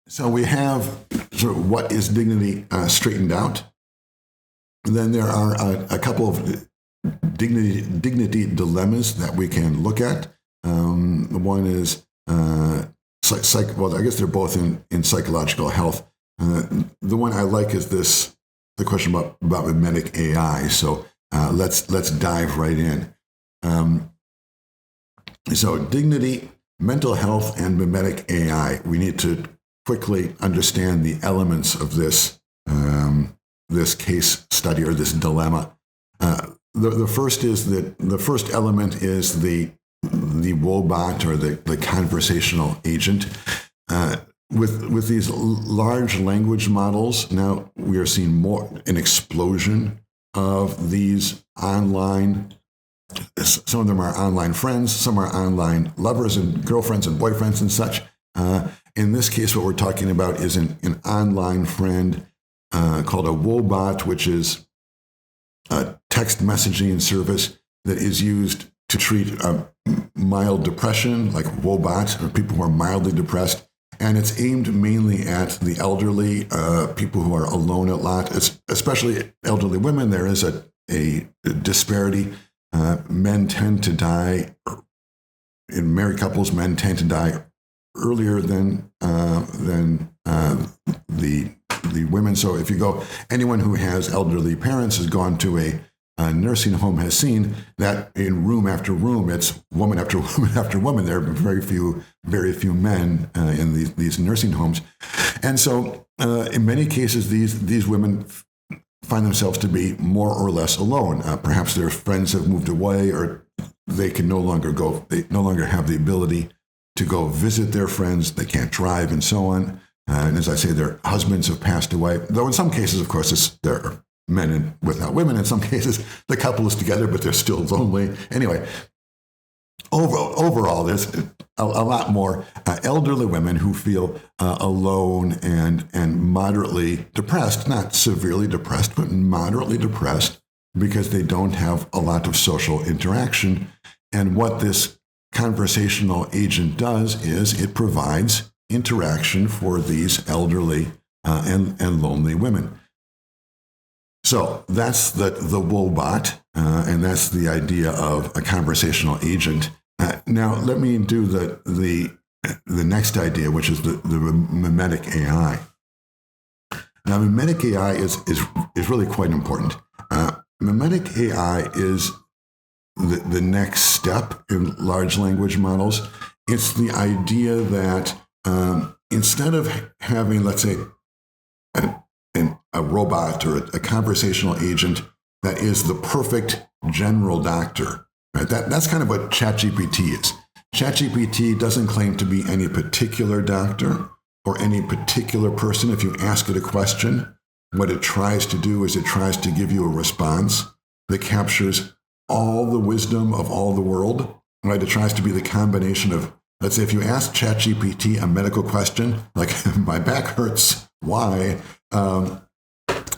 So we have sort of what is dignity straightened out. And then there are a couple of dignity dilemmas that we can look at. One is, well, I guess they're both in psychological health. The one I like is the question about mimetic AI. So let's dive right in. So dignity, mental health, and mimetic AI. We need to quickly understand the elements of this this case study or this dilemma. The first is that the first element is the Woebot or the conversational agent. With these large language models, now we are seeing an explosion of these online. Some of them are online friends, some are online lovers and girlfriends and boyfriends and such. In this case, what we're talking about is an online friend called a Woebot, which is a text messaging service that is used to treat mild depression, like Woebot, or people who are mildly depressed. And it's aimed mainly at the elderly, people who are alone a lot, especially elderly women. There is a disparity. Men tend to die, in married couples, men tend to die earlier than the women. So if you go, anyone who has elderly parents has gone to a nursing home, has seen that in room after room, it's woman after woman after woman. There are very few men in these nursing homes. And so in many cases, these women find themselves to be more or less alone. Perhaps their friends have moved away, or they can no longer go. They no longer have the ability to go visit their friends. They can't drive and so on. And as I say, their husbands have passed away. Though in some cases, of course, there are men without women. In some cases, the couple is together, but they're still lonely. Anyway, overall, there's a lot more elderly women who feel alone and moderately depressed, not severely depressed, but moderately depressed, because they don't have a lot of social interaction. And what this conversational agent does is it provides interaction for these elderly and lonely women. So that's the Woebot, and that's the idea of a conversational agent. Now, let me do the next idea, which is the mimetic AI. Now, mimetic AI is really quite important. Mimetic AI is the next step in large language models. It's the idea that instead of having, let's say, a robot or a conversational agent that is the perfect general doctor, right? That's kind of what ChatGPT is. ChatGPT doesn't claim to be any particular doctor or any particular person. If you ask it a question, what it tries to do is it tries to give you a response that captures all the wisdom of all the world, right? It tries to be the combination of, let's say, if you ask ChatGPT a medical question, like my back hurts, why?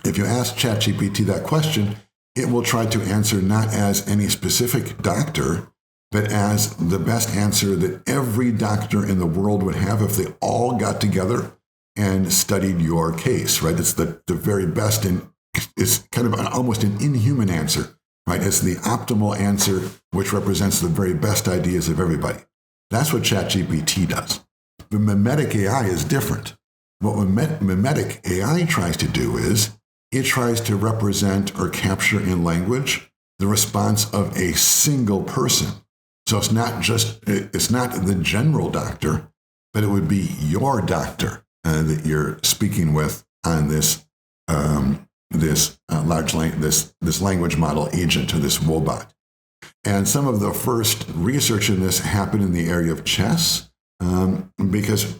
If you ask ChatGPT that question, it will try to answer not as any specific doctor, but as the best answer that every doctor in the world would have if they all got together and studied your case, right? It's the very best, and it's kind of almost an inhuman answer, right? It's the optimal answer, which represents the very best ideas of everybody. That's what ChatGPT does. The mimetic AI is different. What mimetic AI tries to do is it tries to represent or capture in language the response of a single person. So it's not the general doctor, but it would be your doctor that you're speaking with on this language model agent, or this Woebot. And some of the first research in this happened in the area of chess, because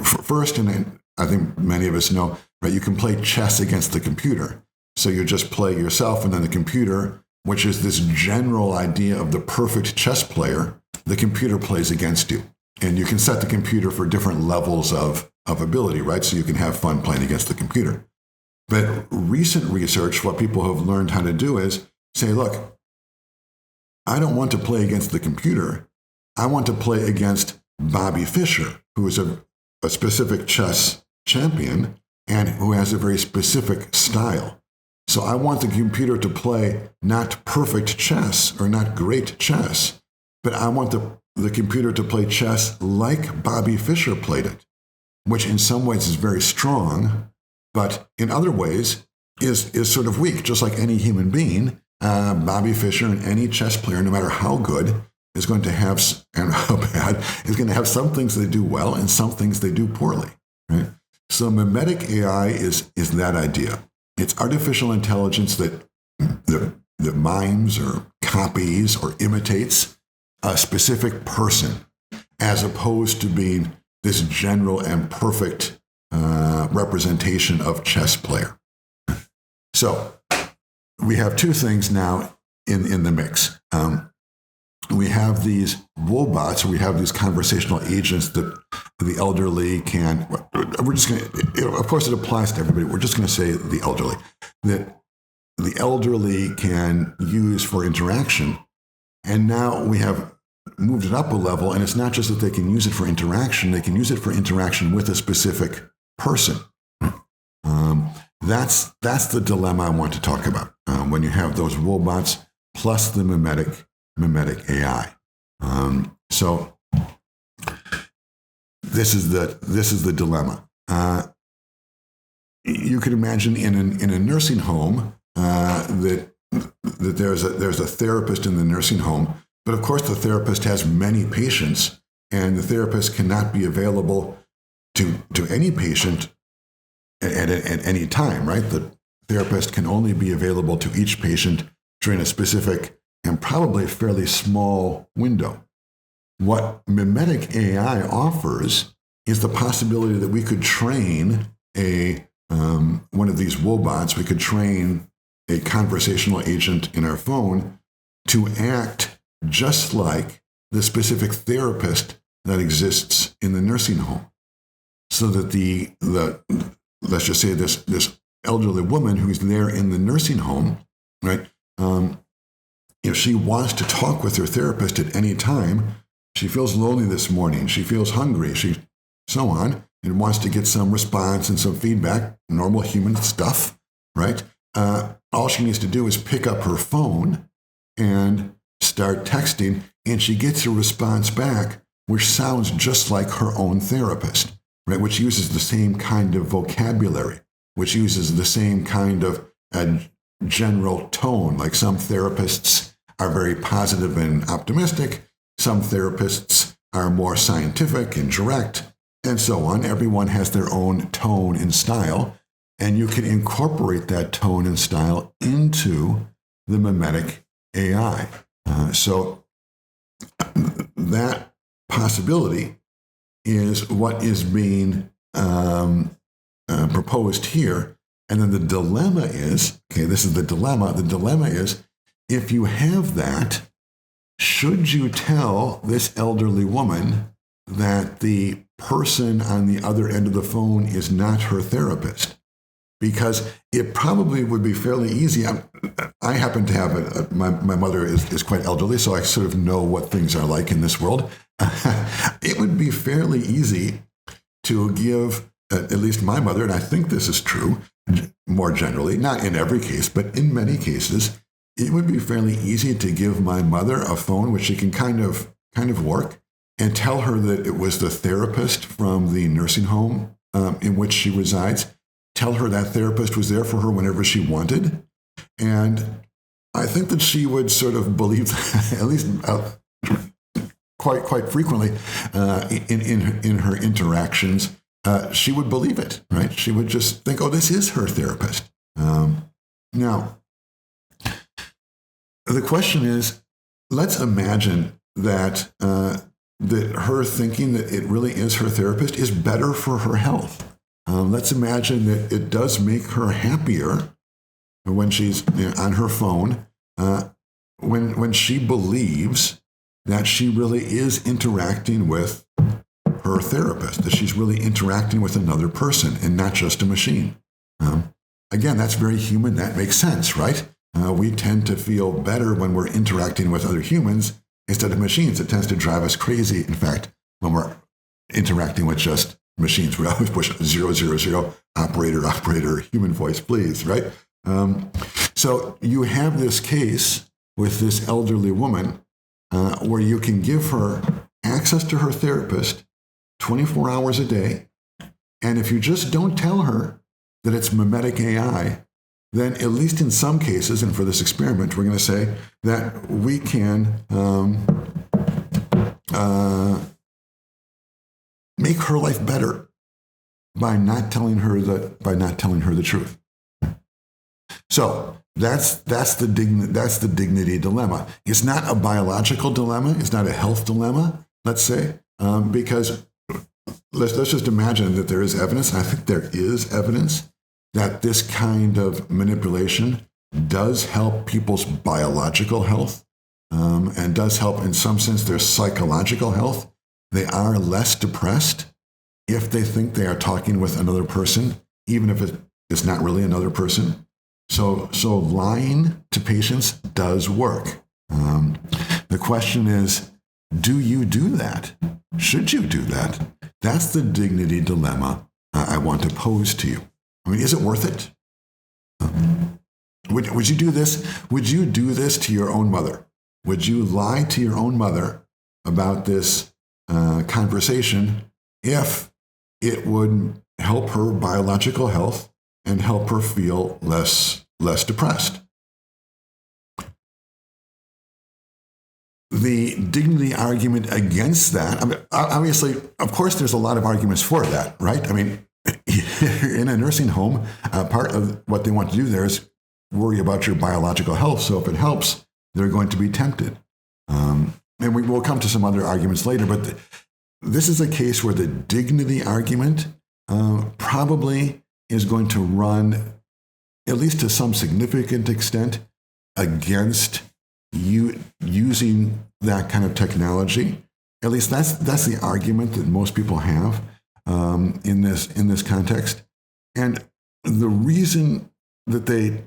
first, and I think many of us know, right, you can play chess against the computer. So you just play yourself, and then the computer, which is this general idea of the perfect chess player, the computer plays against you. And you can set the computer for different levels of ability, right? So you can have fun playing against the computer. But recent research, what people have learned how to do is say, look, I don't want to play against the computer. I want to play against Bobby Fischer, who is a specific chess champion and who has a very specific style. So I want the computer to play not perfect chess or not great chess, but I want the computer to play chess like Bobby Fischer played it, which in some ways is very strong, but in other ways is sort of weak, just like any human being. Bobby Fischer and any chess player, no matter how good, is going to have, and how bad, is going to have some things they do well and some things they do poorly, right? So mimetic AI is that idea. It's artificial intelligence that mimes or copies or imitates a specific person, as opposed to being this general and perfect representation of chess player. So we have two things now in the mix. We have these Woebots, we have these conversational agents that the elderly can, we're just going to, of course it applies to everybody, we're just going to say the elderly, that the elderly can use for interaction. And now we have moved it up a level, and it's not just that they can use it for interaction, they can use it for interaction with a specific person. That's the dilemma I want to talk about when you have those Woebots plus the mimetic AI. So this is the dilemma. You could imagine in a nursing home that there's a therapist in the nursing home, but of course the therapist has many patients, and the therapist cannot be available to any patient at any time, right? The therapist can only be available to each patient during a specific and probably a fairly small window. What mimetic AI offers is the possibility that we could train one of these Woebots, we could train a conversational agent in our phone to act just like the specific therapist that exists in the nursing home. So that the let's just say this elderly woman who's there in the nursing home, right? If she wants to talk with her therapist at any time, she feels lonely this morning, she feels hungry, so on, and wants to get some response and some feedback, normal human stuff, right? All she needs to do is pick up her phone and start texting, and she gets a response back which sounds just like her own therapist, right? Which uses the same kind of vocabulary, which uses the same kind of general tone. Like some therapists are very positive and optimistic, some therapists are more scientific and direct, and so on. Everyone has their own tone and style, and you can incorporate that tone and style into the mimetic AI. So that possibility is what is being proposed here. And then the dilemma is, okay, this is the dilemma. The dilemma is, if you have that, should you tell this elderly woman that the person on the other end of the phone is not her therapist? Because it probably would be fairly easy. I happen to have my mother is quite elderly, so I sort of know what things are like in this world. It would be fairly easy to give, at least my mother, and I think this is true more generally, not in every case, but in many cases, it would be fairly easy to give my mother a phone which she can kind of work and tell her that it was the therapist from the nursing home in which she resides. Tell her that therapist was there for her whenever she wanted. And I think that she would sort of believe, at least quite frequently in her interactions, she would believe it, right? She would just think, oh, this is her therapist. Now, the question is, let's imagine that her thinking that it really is her therapist is better for her health. Let's imagine that it does make her happier when she's on her phone, when she believes that she really is interacting with her therapist, that she's really interacting with another person and not just a machine. Again, that's very human. That makes sense, right? We tend to feel better when we're interacting with other humans instead of machines. It tends to drive us crazy, in fact, when we're interacting with just machines. We always push 000, operator, human voice, please, right? So you have this case with this elderly woman where you can give her access to her therapist 24 hours a day. And if you just don't tell her that it's mimetic AI, then at least in some cases, and for this experiment, we're going to say that we can make her life better by not telling her the truth. So that's the dignity dilemma. It's not a biological dilemma. It's not a health dilemma. Let's say because let's just imagine that there is evidence, and I think there is evidence that this kind of manipulation does help people's biological health and does help in some sense their psychological health. They are less depressed if they think they are talking with another person, even if it's not really another person. So lying to patients does work. The question is, do you do that? Should you do that? That's the dignity dilemma I want to pose to you. I mean, is it worth it? Would you do this? Would you do this to your own mother? Would you lie to your own mother about this conversation if it would help her biological health and help her feel less depressed? The dignity argument against that, I mean, obviously, of course, there's a lot of arguments for that, right? I mean, in a nursing home, part of what they want to do there is worry about your biological health. So if it helps, they're going to be tempted. And we will come to some other arguments later, but this is a case where the dignity argument probably is going to run, at least to some significant extent, against you using that kind of technology. At least that's the argument that most people have in this context. And the reason that the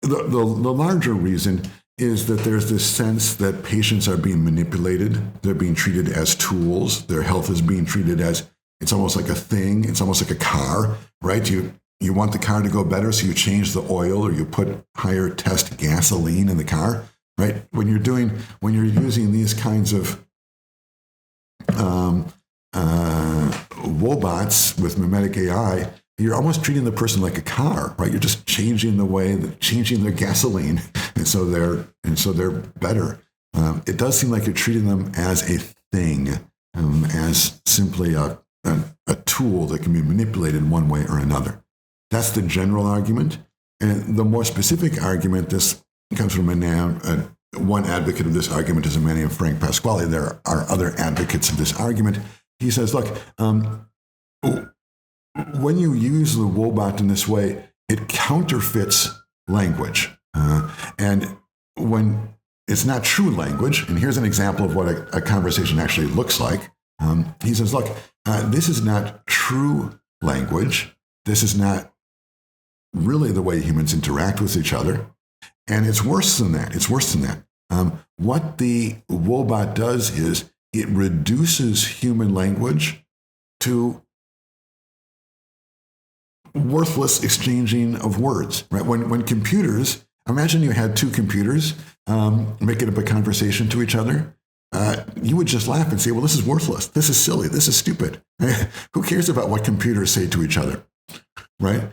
larger reason is that there's this sense that patients are being manipulated. They're being treated as tools. Their health is being treated as, it's almost like a thing. It's almost like a car, right? You want the car to go better, so you change the oil or you put higher test gasoline in the car, right? When you're using these kinds of Woebots with mimetic AI, you're almost treating the person like a car, right? You're just changing their gasoline, and so they're better. It does seem like you're treating them as a thing, as simply a tool that can be manipulated one way or another. That's the general argument. And the more specific argument, this comes from one advocate of this argument is a man named Frank Pasquale. There are other advocates of this argument. He says, look, when you use the Woebot in this way, it counterfeits language. And when it's not true language, and here's an example of what a conversation actually looks like. He says, look, this is not true language. This is not really the way humans interact with each other. And it's worse than that. What the Woebot does is it reduces human language to worthless exchanging of words, right? When computers, imagine you had two computers making up a conversation to each other. You would just laugh and say, well, this is worthless. This is silly. This is stupid. Who cares about what computers say to each other, right?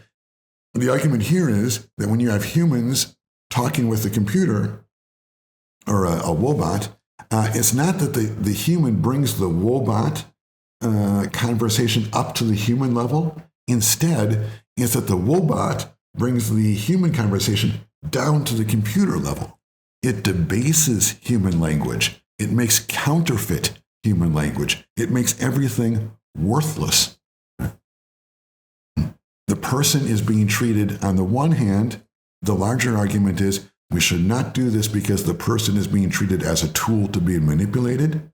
The argument here is that when you have humans talking with a computer or a Woebot, it's not that the human brings the Woebot conversation up to the human level. Instead, it's that the Woebot brings the human conversation down to the computer level. It debases human language. It makes counterfeit human language. It makes everything worthless. The person is being treated, on the one hand, the larger argument is we should not do this because the person is being treated as a tool to be manipulated.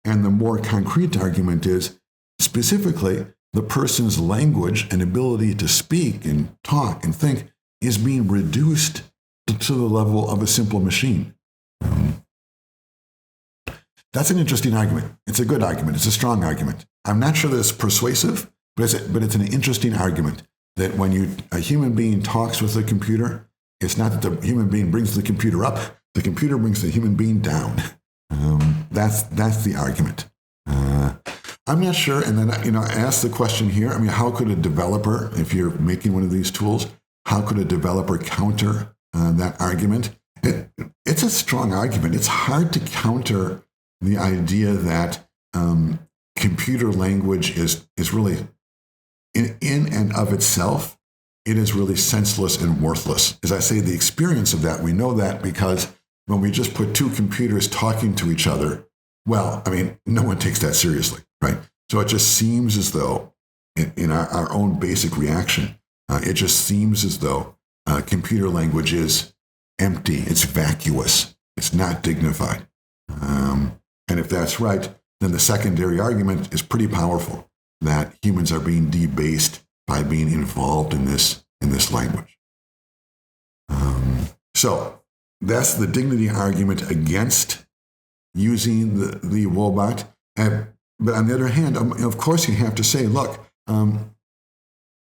And the more concrete argument is, specifically, the person's language and ability to speak and talk and think is being reduced to the level of a simple machine. That's an interesting argument. It's a good argument. It's a strong argument. I'm not sure that it's persuasive, but it's an interesting argument that when a human being talks with a computer, it's not that the human being brings the computer up, the computer brings the human being down. That's the argument. I'm not sure. And then, I asked the question here, how could a developer, if you're making one of these tools, how could a developer counter that argument? It's a strong argument. It's hard to counter the idea that computer language is really, in and of itself, it is really senseless and worthless. As I say, the experience of that, we know that because when we just put two computers talking to each other, well, no one takes that seriously, right? So it just seems as though, in our own basic reaction, it just seems as though computer language is empty, it's vacuous, it's not dignified. And if that's right, then the secondary argument is pretty powerful, that humans are being debased by being involved in this language. So that's the dignity argument against using the Woebot. But on the other hand, of course, you have to say, look,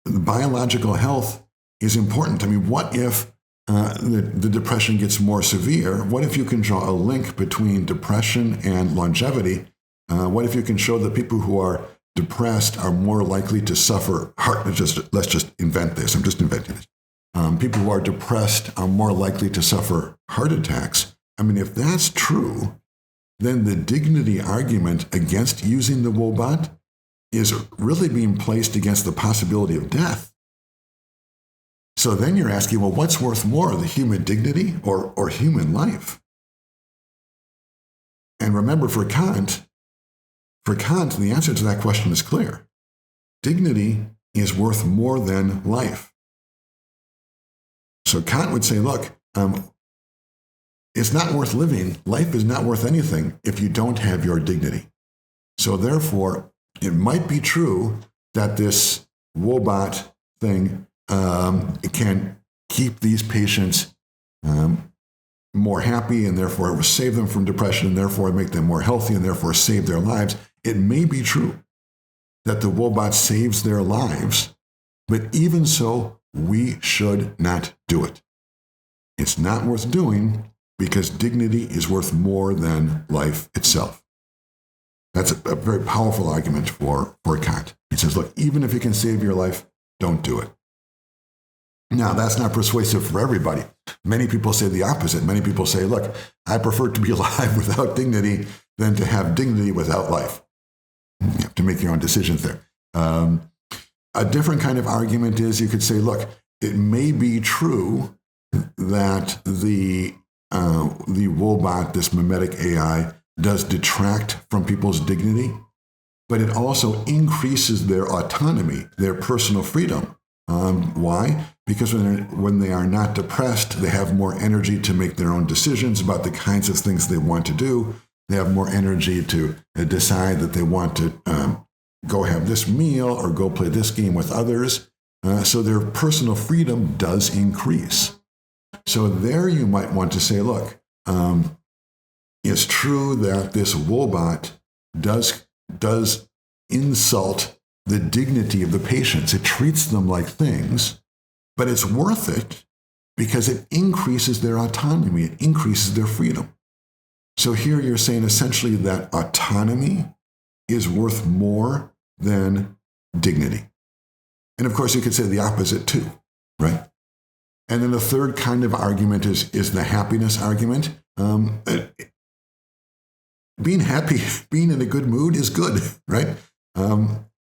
biological health is important. What if the depression gets more severe? What if you can draw a link between depression and longevity? What if you can show that people who are depressed are more likely to suffer let's just invent this. I'm just inventing this. People who are depressed are more likely to suffer heart attacks. If that's true, then the dignity argument against using the Woebot is really being placed against the possibility of death. So then you're asking, well, what's worth more, the human dignity or human life? And remember, for Kant, the answer to that question is clear. Dignity is worth more than life. So Kant would say, look, it's not worth living. Life is not worth anything if you don't have your dignity. So therefore, it might be true that this Woebot thing can keep these patients more happy, and therefore it will save them from depression, and therefore make them more healthy, and therefore save their lives. It may be true that the Woebot saves their lives, but even so, we should not do it. It's not worth doing because dignity is worth more than life itself. That's a very powerful argument for Kant. He says, look, even if you can save your life, don't do it. Now, that's not persuasive for everybody. Many people say the opposite. Many people say, look, I prefer to be alive without dignity than to have dignity without life. You have to make your own decisions there. A different kind of argument is you could say, look, it may be true that the Woebot, this mimetic AI, does detract from people's dignity, but it also increases their autonomy, their personal freedom. Why? Because when they are not depressed, they have more energy to make their own decisions about the kinds of things they want to do. They have more energy to decide that they want to go have this meal or go play this game with others. So their personal freedom does increase. So there you might want to say, look, it's true that this Woebot does insult the dignity of the patients. It treats them like things, but it's worth it because it increases their autonomy. It increases their freedom. So here you're saying essentially that autonomy is worth more than dignity. And of course, you could say the opposite too, right? And then the third kind of argument is the happiness argument. Being happy, being in a good mood is good, right?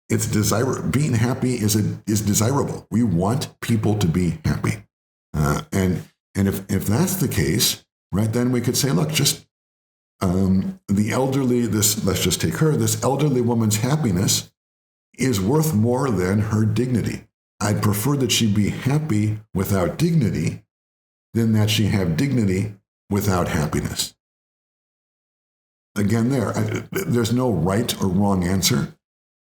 It's desirable. Being happy is desirable. We want people to be happy. And if that's the case, right, then we could say, look, just the elderly, let's just take her, this elderly woman's happiness is worth more than her dignity. I'd prefer that she be happy without dignity than that she have dignity without happiness. Again, there's no right or wrong answer,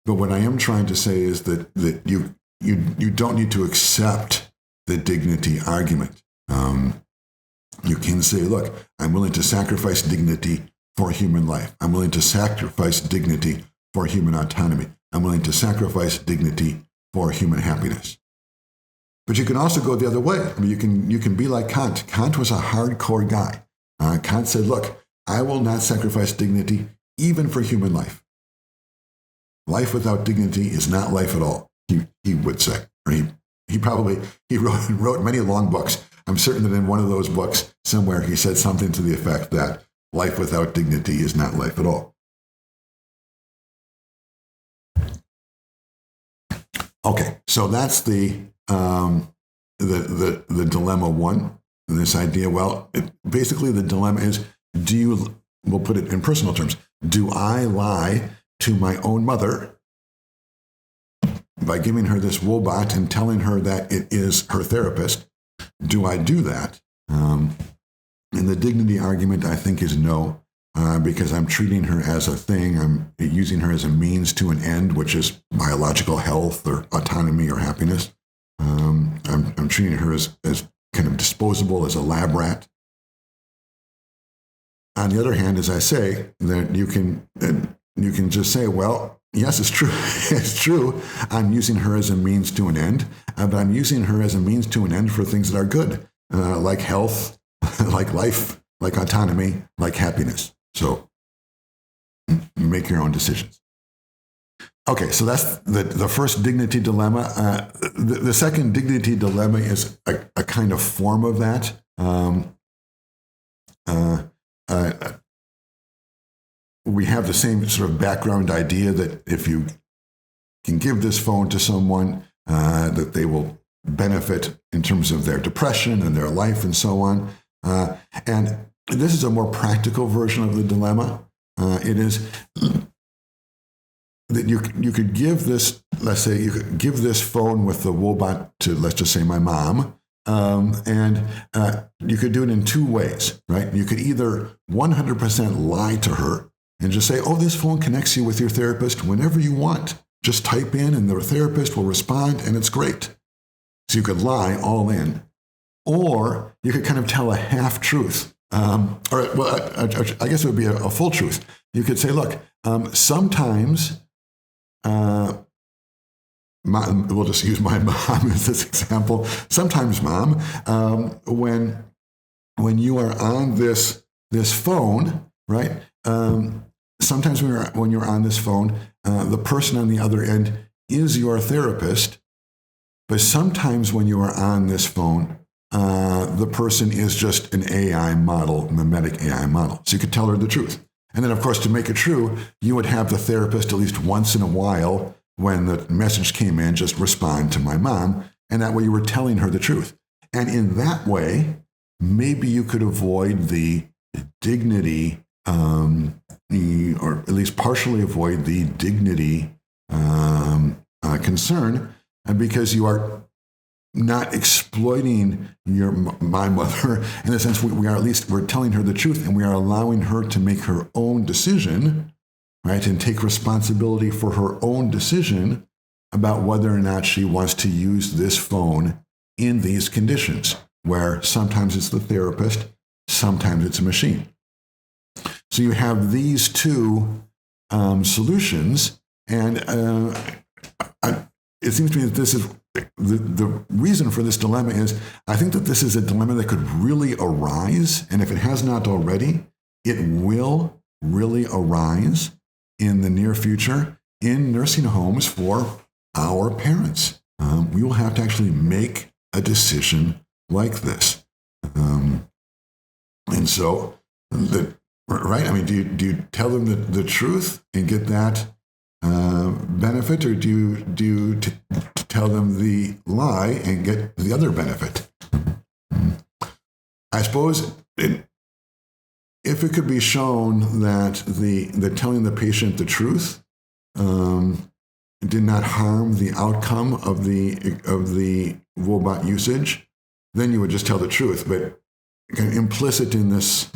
but what I am trying to say is that you don't need to accept the dignity argument. You can say, look, I'm willing to sacrifice dignity for human life. I'm willing to sacrifice dignity for human autonomy. I'm willing to sacrifice dignity for human happiness. But you can also go the other way. I mean, you can be like Kant. Kant was a hardcore guy. Kant said, look, I will not sacrifice dignity even for human life. Life without dignity is not life at all, he would say. Or he wrote many long books. I'm certain that in one of those books somewhere he said something to the effect that life without dignity is not life at all. Okay, so that's the dilemma one. This idea, basically the dilemma is, we'll put it in personal terms, do I lie to my own mother by giving her this Woebot and telling her that it is her therapist? Do I do that? And the dignity argument, I think, is no, because I'm treating her as a thing. I'm using her as a means to an end, which is biological health or autonomy or happiness. I'm treating her as kind of disposable, as a lab rat. On the other hand, as I say, that you can just say, well, yes, it's true. It's true. I'm using her as a means to an end, but I'm using her as a means to an end for things that are good, like health, like life, like autonomy, like happiness. So make your own decisions. Okay, so that's the first dignity dilemma. The second dignity dilemma is a kind of form of that. We have the same sort of background idea that if you can give this phone to someone, that they will benefit in terms of their depression and their life and so on. And this is a more practical version of the dilemma. It is that you could give this, let's say, you could give this phone with the Woebot to, let's just say, my mom, and you could do it in two ways, right? You could either 100% lie to her and just say, oh, this phone connects you with your therapist whenever you want. Just type in and the therapist will respond, and it's great. So you could lie all in. Or you could kind of tell a half-truth. I guess it would be a full truth. You could say, look, sometimes... we'll just use my mom as this example. Sometimes, Mom, when you are on this phone, right? Sometimes when you're on this phone, the person on the other end is your therapist, but sometimes when you are on this phone, the person is just an AI model, mimetic AI model. So you could tell her the truth. And then, of course, to make it true, you would have the therapist at least once in a while, when the message came in, just respond to my mom. And that way you were telling her the truth. And in that way, maybe you could avoid the dignity, or at least partially avoid the dignity concern, because you are not exploiting my mother. In a sense, we're telling her the truth, and we are allowing her to make her own decision, right, and take responsibility for her own decision about whether or not she wants to use this phone in these conditions, where sometimes it's the therapist, sometimes it's a machine. So you have these two solutions, and it seems to me that this is the reason for this dilemma is, I think that this is a dilemma that could really arise, and if it has not already, it will really arise in the near future in nursing homes for our parents. We will have to actually make a decision like this. And so, right? I mean, do you tell them the truth and get that benefit, or do you tell them the lie and get the other benefit? I suppose if it could be shown that that telling the patient the truth did not harm the outcome of the Woebot usage, then you would just tell the truth. But kind of implicit in this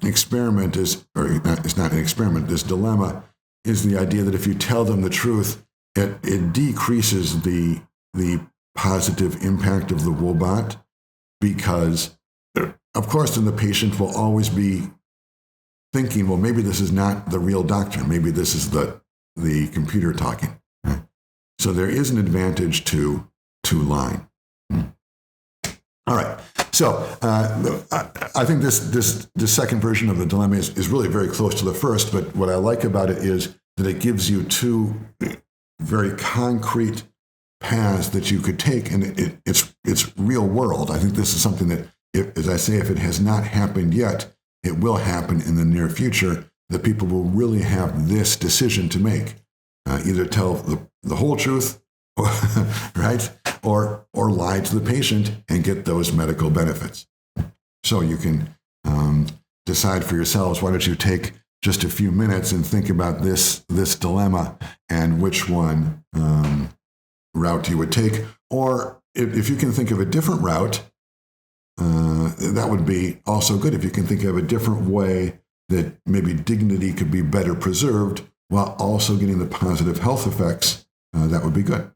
experiment is, or it's not an experiment, this dilemma is the idea that if you tell them the truth, it decreases the positive impact of the Woebot, because, of course, then the patient will always be thinking, well, maybe this is not the real doctor. Maybe this is the computer talking. Right? So there is an advantage to lying. All right. So I think this second version of the dilemma is really very close to the first, but what I like about it is that it gives you two very concrete paths that you could take, and it's real world. I think this is something that, as I say, if it has not happened yet, it will happen in the near future, that people will really have this decision to make. Either tell the whole truth, right? Or lie to the patient and get those medical benefits. So you can decide for yourselves, why don't you take just a few minutes and think about this dilemma and which one route you would take. Or if you can think of a different route, that would be also good. If you can think of a different way that maybe dignity could be better preserved while also getting the positive health effects, that would be good.